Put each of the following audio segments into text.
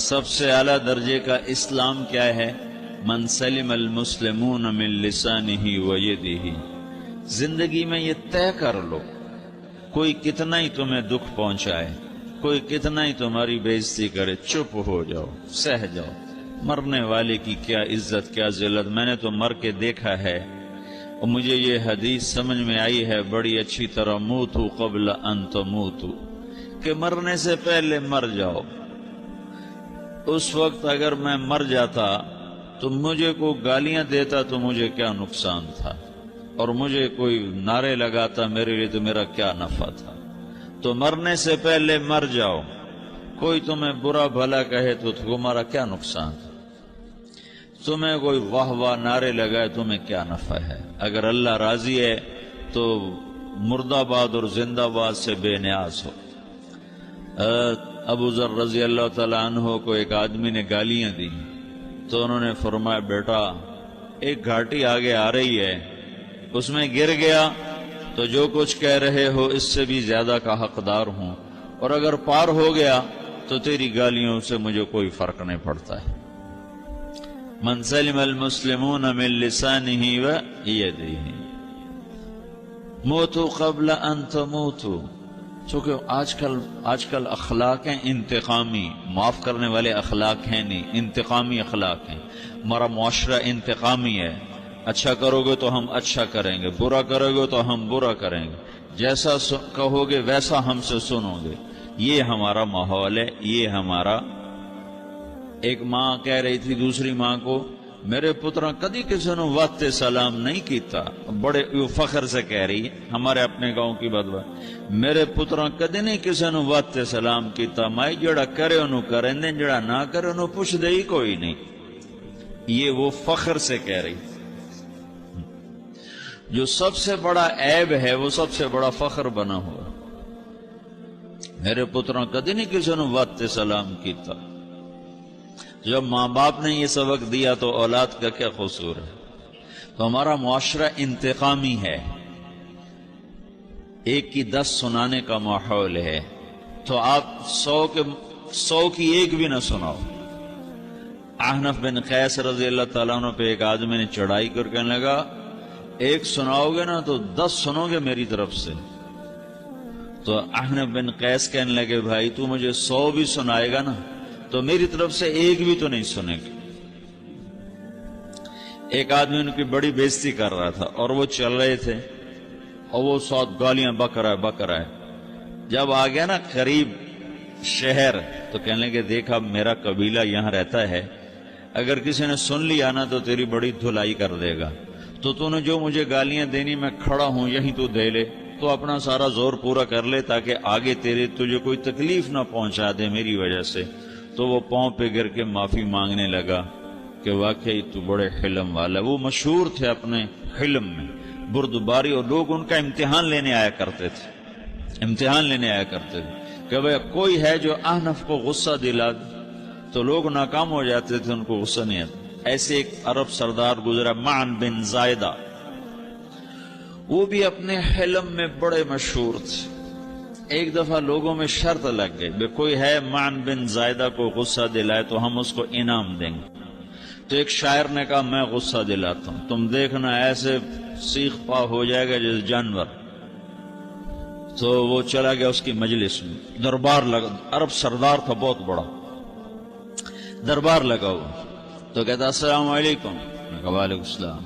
سب سے اعلیٰ درجے کا اسلام کیا ہے؟ من سلم المسلمون من لسانہ ویدہ۔ زندگی میں یہ طے کر لو، کوئی کتنا ہی تمہیں دکھ پہنچائے، کوئی کتنا ہی تمہاری بے عزتی کرے، چپ ہو جاؤ، سہ جاؤ۔ مرنے والے کی کیا عزت، کیا ذلت، میں نے تو مر کے دیکھا ہے، اور مجھے یہ حدیث سمجھ میں آئی ہے بڑی اچھی طرح، موتو قبل ان تموتو، کہ مرنے سے پہلے مر جاؤ۔ اس وقت اگر میں مر جاتا تو مجھے کوئی گالیاں دیتا تو مجھے کیا نقصان تھا، اور مجھے کوئی نعرے لگاتا میرے لیے تو میرا کیا نفع تھا۔ تو مرنے سے پہلے مر جاؤ، کوئی تمہیں برا بھلا کہے تو تمہارا کیا نقصان تھا، تمہیں کوئی واہ واہ نعرے لگائے تمہیں کیا نفع ہے۔ اگر اللہ راضی ہے تو مردہ باد اور زندہ باد سے بے نیاز ہو۔ ابو ذر رضی اللہ تعالیٰ عنہ کو ایک آدمی نے گالیاں دی تو انہوں نے فرمایا، بیٹا ایک گھاٹی آگے آ رہی ہے، اس میں گر گیا تو جو کچھ کہہ رہے ہو اس سے بھی زیادہ کا حقدار ہوں، اور اگر پار ہو گیا تو تیری گالیوں سے مجھے کوئی فرق نہیں پڑتا ہے۔ من سلم المسلمون من لسانہ ویدہ موتو قبل ان تموتو۔ چونکہ آج کل اخلاق ہیں انتقامی، معاف کرنے والے اخلاق ہیں نہیں، انتقامی اخلاق ہیں۔ ہمارا معاشرہ انتقامی ہے، اچھا کرو گے تو ہم اچھا کریں گے، برا کرو گے تو ہم برا کریں گے، جیسا کہو گے ویسا ہم سے سنو گے۔ یہ ہمارا ماحول ہے، یہ ہمارا۔ ایک ماں کہہ رہی تھی دوسری ماں کو، میرے پترا کدی کسی نے وقت سلام نہیں کیتا، بڑے فخر سے کہہ رہی ہے، ہمارے اپنے گاؤں کی بدوا، میرے پترا کدی نہیں کسی نے وقت سلام کیتا، مائی جڑا کرے انہوں کریں دیں، جڑا نہ کرے انہوں پوچھ دے ہی کوئی نہیں۔ یہ وہ فخر سے کہہ رہی۔ جو سب سے بڑا عیب ہے وہ سب سے بڑا فخر بنا ہوا۔ میرے پترا کدی نہیں کسی نے وقت سلام کیتا۔ جب ماں باپ نے یہ سبق دیا تو اولاد کا کیا قصور ہے؟ تو ہمارا معاشرہ انتقامی ہے، ایک کی 10 سنانے کا ماحول ہے، تو آپ 100 کی ایک بھی نہ سناؤ۔ احنف بن قیس رضی اللہ تعالیٰ عنہ پہ ایک آدمی نے چڑھائی کر کہنے لگا، ایک سناؤ گے نا تو 10 سنو گے میری طرف سے۔ تو احنف بن قیس کہنے لگے، بھائی تو مجھے 100 بھی سنائے گا نا تو میری طرف سے ایک بھی تو نہیں سنے گا۔ ایک آدمی ان کی بڑی بےزتی کر رہا تھا اور وہ چل رہے تھے اور وہ 100 گالیاں بک رہا ہے۔ جب آ گیا نا قریب شہر تو کہنے لگے، دیکھا میرا قبیلہ یہاں رہتا ہے، اگر کسی نے سن لیا نا تو تیری بڑی دھلائی کر دے گا، تو نے جو مجھے گالیاں دینی میں کھڑا ہوں یہیں تو دے لے، تو اپنا سارا زور پورا کر لے تاکہ آگے تجھے کوئی تکلیف نہ پہنچا دے میری وجہ سے۔ تو وہ پاؤں پہ گر کے معافی مانگنے لگا کہ واقعی تو بڑے حلم والا۔ وہ مشہور تھے اپنے حلم میں، بردباری، اور لوگ ان کا امتحان لینے آیا کرتے تھے کہ بھئی کوئی ہے جو احنف کو غصہ دلا دے، تو لوگ ناکام ہو جاتے تھے، ان کو غصہ نہیں آتا۔ ایسے ایک عرب سردار گزرا معن بن زائدہ، وہ بھی اپنے حلم میں بڑے مشہور تھے۔ ایک دفعہ لوگوں میں شرط لگ گئی، بے کوئی ہے معن بن زائدہ کو غصہ دلائے تو ہم اس کو انعام دیں گے۔ تو ایک شاعر نے کہا، میں غصہ دلاتا ہوں، تم دیکھنا ایسے سیخ پا ہو جائے گا جیسے جانور۔ تو وہ چلا گیا اس کی مجلس میں، دربار لگا، عرب سردار تھا بہت بڑا، دربار لگا ہوا، تو کہتا السلام علیکم، میں کہا وعلیکم السلام۔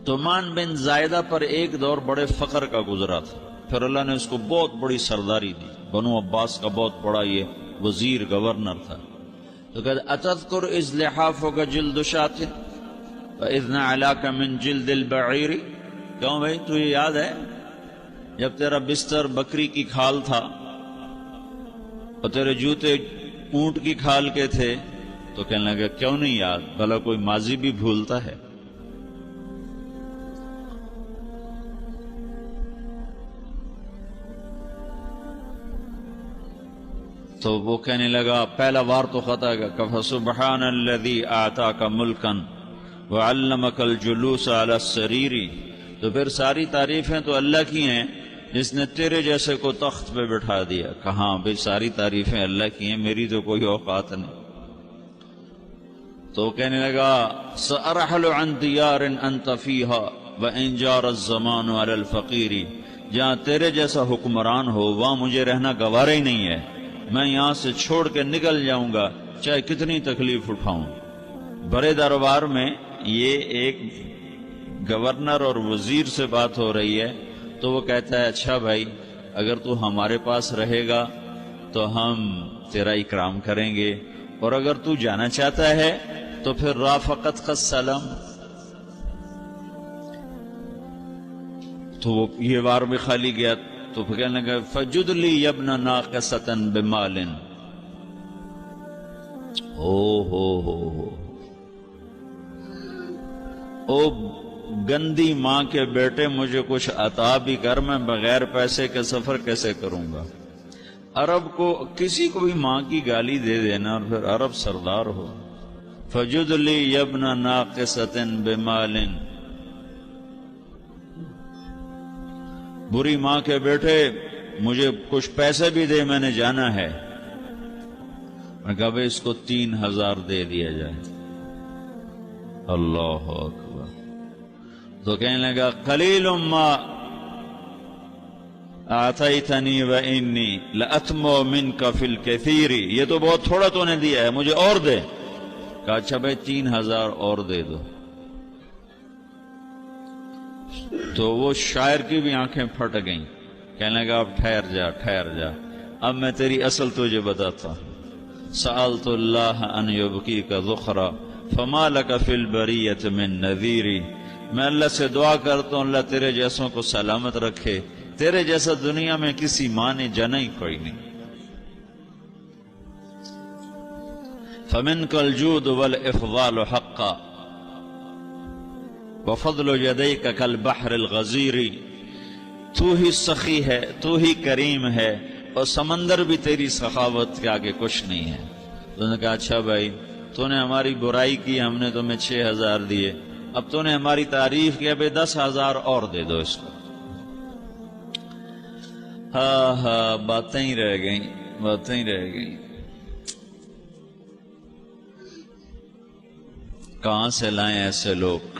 تو معن بن زائدہ پر ایک دور بڑے فقر کا گزرا تھا، پھر اللہ نے اس کو بہت بڑی سرداری دی، بنو عباس کا بہت بڑا یہ وزیر گورنر تھا۔ تو کہتا اتذکر اذ لحافک جلد شاۃ واذ نعلاک من جلد البعیر، کیوں بھائی تو یہ یاد ہے جب تیرا بستر بکری کی کھال تھا اور تیرے جوتے اونٹ کی کھال کے تھے؟ تو کہنے لگا کیوں نہیں یاد، بھلا کوئی ماضی بھی بھولتا ہے؟ تو وہ کہنے لگا پہلا وار تو خطا گا، فَسُبْحَانَ الَّذِي آتَاكَ مُلْكًا وَعَلَّمَكَ الْجُلُوسَ عَلَى السَّرِيرِ۔ تو پھر ساری تعریفیں تو اللہ کی ہیں جس نے تیرے جیسے کو تخت پہ بٹھا دیا. کہاں بھئی ساری تعریفیں اللہ کی ہیں، میری تو کوئی اوقات نہیں. تو کہنے لگا سأرحل عن دیار انت فیہا وإن جار الزمان علی الفقیر، جہاں تیرے جیسا حکمران ہو وہاں مجھے رہنا گوارا ہی نہیں ہے، میں یہاں سے چھوڑ کے نکل جاؤں گا چاہے کتنی تکلیف اٹھاؤں. بڑے دربار میں یہ ایک گورنر اور وزیر سے بات ہو رہی ہے تو وہ کہتا ہے اچھا بھائی اگر تو ہمارے پاس رہے گا تو ہم تیرا اکرام کریں گے، اور اگر تو جانا چاہتا ہے تو پھر رافقت کا سلام. تو وہ یہ وار بھی خالی گیا تو پھر کہنے لگا فجد لی ابن ناقصتا بمال. او گندی ماں کے بیٹے مجھے کچھ عطا بھی کر، میں بغیر پیسے کے سفر کیسے کروں گا. عرب کو کسی کو بھی ماں کی گالی دے دینا اور پھر عرب سردار ہو. فجد لی ابن ناقصۃ بمال، بری ماں کے بیٹے مجھے کچھ پیسے بھی دے، میں نے جانا ہے. میں کہا بھئی اس کو 3000 دے دیا جائے. اللہ اکبر. تو کہنے لگا قلیل ما اعطیتنی وانی لاتمو منک فی الکثیر، یہ تو بہت تھوڑا تو نے دیا ہے، مجھے اور دے. کہا اچھا بھائی 3000 اور دے دو. تو وہ شاعر کی بھی آنکھیں پھٹ گئیں. کہنے لگا اب ٹھہر جا ٹھہر جا، اب میں تیری اصل تجھے بتاتا ہوں. سألت اللہ ان یبکیک ذخرا فما لک فی البریۃ من نذیر، میں اللہ سے دعا کرتا ہوں اللہ تیرے جیسوں کو سلامت رکھے، تیرے جیسا دنیا میں کسی ماں نے جنا ہی کوئی نہیں. فمنک الجود والافضال حقا وفضل یدیک کالبحر الغزیر، تو ہی سخی ہے، تو ہی کریم ہے، اور سمندر بھی تیری سخاوت کے آگے کچھ نہیں ہے. تو نے کہا اچھا بھائی تو نے ہماری برائی کی، ہم نے تمہیں 6000 دیے، اب تو نے ہماری تعریف کی، اب 10,000 اور دے دو اس کو. ہاں باتیں ہی رہ گئیں، باتیں ہی رہ گئیں. کہاں سے لائیں ایسے لوگ؟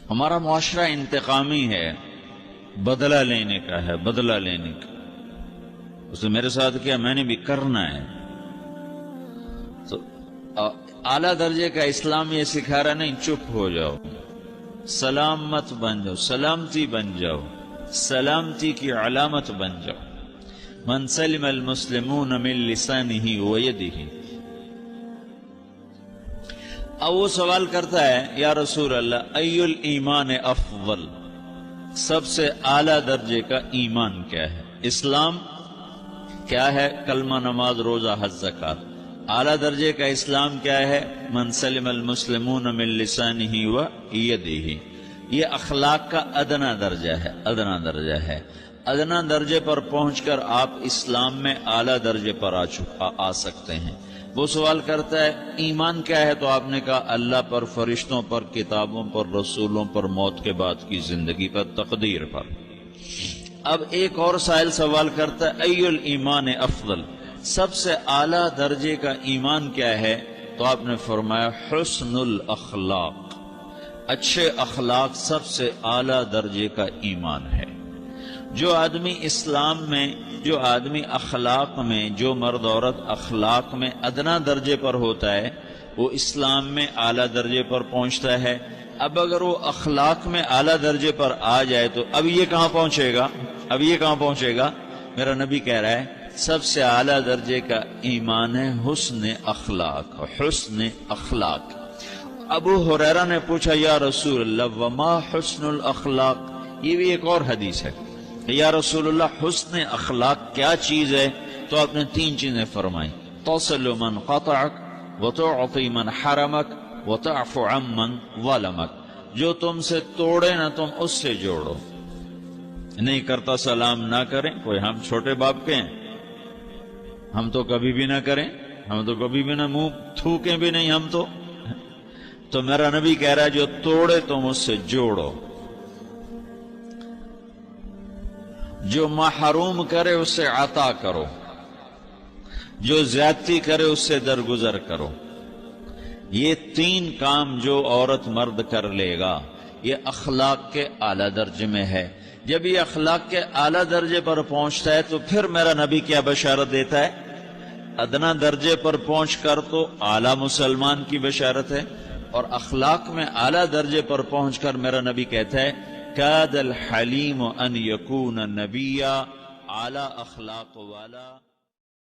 ہمارا معاشرہ انتقامی ہے، بدلہ لینے کا ہے، بدلہ لینے کا. اس نے میرے ساتھ کیا میں نے بھی کرنا ہے. تو اعلیٰ درجے کا اسلام یہ سکھا رہا نہیں چپ ہو جاؤ، سلام مت بن جاؤ، سلامتی بن جاؤ، سلامتی کی علامت بن جاؤ. من سلم المسلمون من لسانہ ویدہ. اب وہ سوال کرتا ہے یا رسول اللہ ای الایمان افضل، سب سے اعلیٰ درجے کا ایمان کیا ہے؟ اسلام کیا ہے؟ کلمہ، نماز، روزہ، حج، زکوٰۃ. اعلیٰ درجے کا اسلام کیا ہے؟ من سلم المسلمون من لسانہ و یدہ. یہ اخلاق کا ادنا درجہ ہے، ادنا درجہ ہے. ادنا درجے پر پہنچ کر آپ اسلام میں اعلیٰ درجے پر آ سکتے ہیں. وہ سوال کرتا ہے ایمان کیا ہے؟ تو آپ نے کہا اللہ پر، فرشتوں پر، کتابوں پر، رسولوں پر، موت کے بعد کی زندگی پر، تقدیر پر. اب ایک اور سائل سوال کرتا ہے ای الایمان افضل، سب سے اعلیٰ درجے کا ایمان کیا ہے؟ تو آپ نے فرمایا حسن الاخلاق، اچھے اخلاق سب سے اعلیٰ درجے کا ایمان ہے. جو آدمی اسلام میں، جو آدمی اخلاق میں، جو مرد عورت اخلاق میں ادنا درجے پر ہوتا ہے وہ اسلام میں اعلیٰ درجے پر پہنچتا ہے. اب اگر وہ اخلاق میں اعلیٰ درجے پر آ جائے تو اب یہ کہاں پہنچے گا؟ اب یہ کہاں پہنچے گا؟ میرا نبی کہہ رہا ہے سب سے اعلیٰ درجے کا ایمان ہے حسن اخلاق، حسن اخلاق. ابو ہریرہ نے پوچھا یا رسول اللہ وما حسن الاخلاق، یہ بھی ایک اور حدیث ہے. یا رسول اللہ حسن اخلاق کیا چیز ہے؟ تو آپ نے 3 چیزیں فرمائیں، تصل من قطعک وتعطی من حرمک وتعفو عمن ظلمک. جو تم سے توڑے نہ تم اس سے جوڑو. نہیں کرتا سلام نہ کریں. کوئی ہم چھوٹے باپ کے ہیں؟ ہم تو کبھی بھی نہ کریں، ہم تو کبھی بھی نہ منہ تھوکیں بھی نہیں ہم تو میرا نبی کہہ رہا ہے جو توڑے تم اس سے جوڑو. جو محروم کرے اسے عطا کرو، جو زیادتی کرے اس سے درگزر کرو۔ یہ 3 کام جو عورت مرد کر لے گا یہ اخلاق کے اعلیٰ درجے میں ہے۔ جب یہ اخلاق کے اعلیٰ درجے پر پہنچتا ہے تو پھر میرا نبی کیا بشارت دیتا ہے؟ ادنا درجے پر پہنچ کر تو اعلیٰ مسلمان کی بشارت ہے، اور اخلاق میں اعلیٰ درجے پر پہنچ کر میرا نبی کہتا ہے کاد الحلیم ان یکون نبیا، اعلیٰ اخلاق والا